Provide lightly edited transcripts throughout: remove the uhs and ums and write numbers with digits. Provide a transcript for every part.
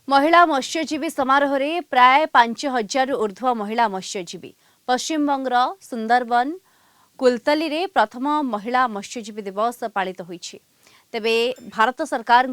महिला मत्स्यजीवी समारोह में प्राय 5,000 ऊर्ध्व महिला मत्स्यजीवी पश्चिमबंगर सुंदरबन कुलतली रे प्रथम महिला मत्स्यजीवी दिवस पालित होईछि। तेबे भारत सरकार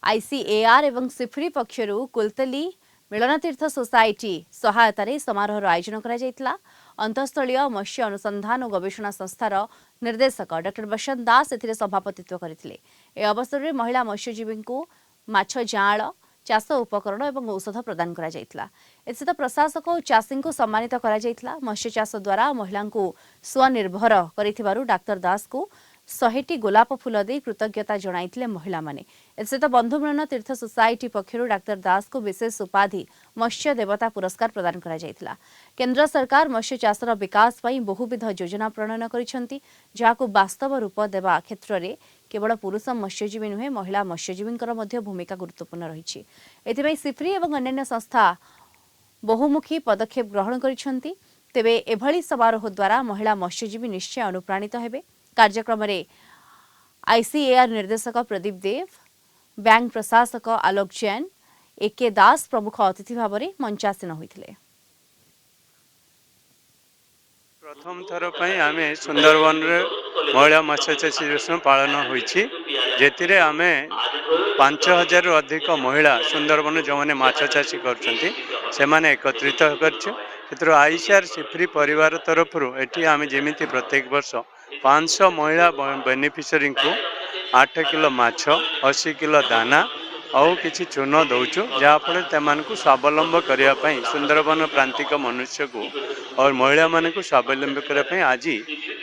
आईसीएआर एवं सिफरी पक्षर कुलतली मिलनतीर्थ सोसाइटी सहायता समारोह आयोजन करा अंतःस्थलीय मत्स्य अनुसंधान और गवेषणा संस्थार निर्देशक डॉ बसंत दास एथिरे सभापतित्व करथिले। ए अवसर में महिला मत्स्यजीवी को माछ जाल चाष उपकरण और औषध प्रदान करा जायतिला। एसहित प्रशासक और चाषी को सम्मानित करा जायतिला। मत्स्य चाष द्वारा महिला को स्वनिर्भर करिथिबारु डाक्टर दास को 100टी गोलाप फूल दे कृतज्ञता जणाइथिले महिला माने। एसहित बंधुमिलन तीर्थ सोसाइटी पक्षरु डाक्टर दास को विशेष उपाधि मत्स्य देवता पुरस्कार प्रदान करा जायतिला। केंद्र सरकार मत्स्य चाषर विकास पई बहुविध योजना प्रणयन करिसेंती, जाहाको वास्तव रूप देवा क्षेत्र में केवल पुरुष मत्स्यजीवी नुहे महिला मत्स्यजीवी भूमिका गुरुत्वपूर्ण रही। एथिपाई सिफरी और अन्य संस्था बहुमुखी पदक्षेप ग्रहण करिसेंती। तेबे एभली समारोह द्वारा महिला मत्स्यजीवी निश्चय अनुप्राणित हेबे। कार्यक्रम में आईसीएआर निर्देशक प्रदीप देव, बैंक प्रशासक आलोक जैन, एके दास प्रमुख अतिथि भाव में मंचासीन होते। प्रथम थर आम सुंदरबन महिला मत्स्यचाषी दिवस पालन होती आम 5,000 अधिक महिला सुंदरबन जो मैंने माछ चाषी कर एकत्रित कर आईसीआर सिफरी परिवार तरफ ये आम जमी प्रत्येक वर्ष 500 महिला बेनिफिशियरी को 8 किलो माछ 80 किलो दाना और किसी चून दौचु जहाँफल को स्वावलम्ब करने सुंदरबन प्रांतिक मनुष्य को और महिला मान को स्वावलम्बी करने आज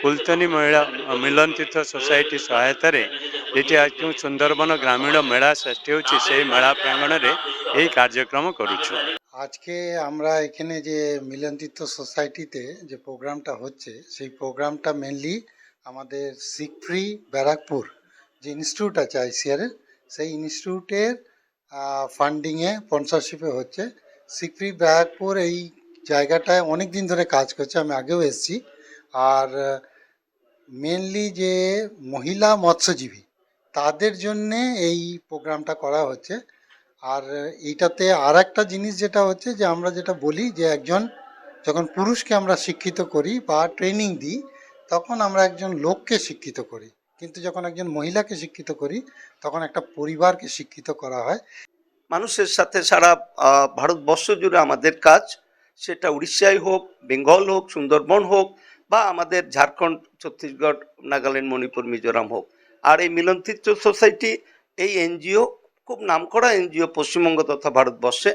कुलतनी महिला मिलन तीर्थ सोसाइटी सहायता ये सुंदरबन ग्रामीण मेला सृष्टि होची से मेला प्रांगण में यही कार्यक्रम करुछु। आज के আমরা এখানে যে মিলন তীর্থ সোসাইটিতে যে প্রোগ্রামটা হচ্ছে সেই প্রোগ্রামটা মেইনলি আমাদের সিকফ্রি ব্যারাকপুর যে ইনস্টিটিউট আছে আইসিআর এর সেই ইনস্টিটিউটের ফান্ডিংয়ে স্পন্সরশিপে হচ্ছে। সিকফ্রি ব্যারাকপুর এই জায়গাটায় অনেক দিন ধরে কাজ করছে, আমি আগেও এসেছি। আর মেইনলি যে মহিলা মৎস্যজীবী তাদের জন্যে এই প্রোগ্রামটা করা হচ্ছে। আর এইটাতে আর একটা জিনিস যেটা হচ্ছে যে আমরা যেটা বলি যে একজন যখন পুরুষকে আমরা শিক্ষিত করি বা ট্রেনিং দিই তখন আমরা একজন লোককে শিক্ষিত করি, কিন্তু যখন একজন মহিলাকে শিক্ষিত করি তখন একটা পরিবারকে শিক্ষিত করা হয়। মানুষের সাথে সারা ভারতবর্ষ জুড়ে আমাদের কাজ, সেটা উড়িষ্যায় হোক, বেঙ্গল হোক, সুন্দরবন হোক বা আমাদের ঝাড়খণ্ড, ছত্তিশগড়, নাগাল্যান্ড, মণিপুর, মিজোরাম হোক। আর এই মিলন তীর্থ সোসাইটি এই এনজিও খুব নামকরা এনজিও পশ্চিমবঙ্গ তথা ভারতবর্ষে।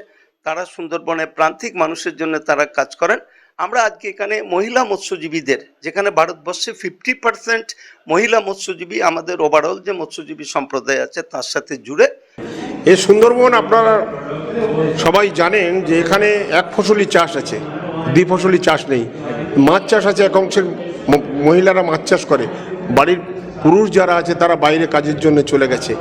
তারা সুন্দরবনের প্রান্তিক মানুষের জন্য তারা কাজ করেন। আমরা আজকে এখানে মহিলা মৎস্যজীবীদের, যেখানে ভারতবর্ষে 50% মহিলা মৎস্যজীবী আমাদের ওভারঅল যে মৎস্যজীবী সম্প্রদায় আছে তার সাথে জুড়ে। এই সুন্দরবন আপনারা সবাই জানেন যে এখানে এক ফসলি চাষ আছে, দ্বিফসলি চাষ নেই। মাছ চাষ আছে, এক অংশের মহিলারা মাছ চাষ করে, বাড়ির পুরুষ যারা আছে তারা বাইরে কাজের জন্য চলে গেছে।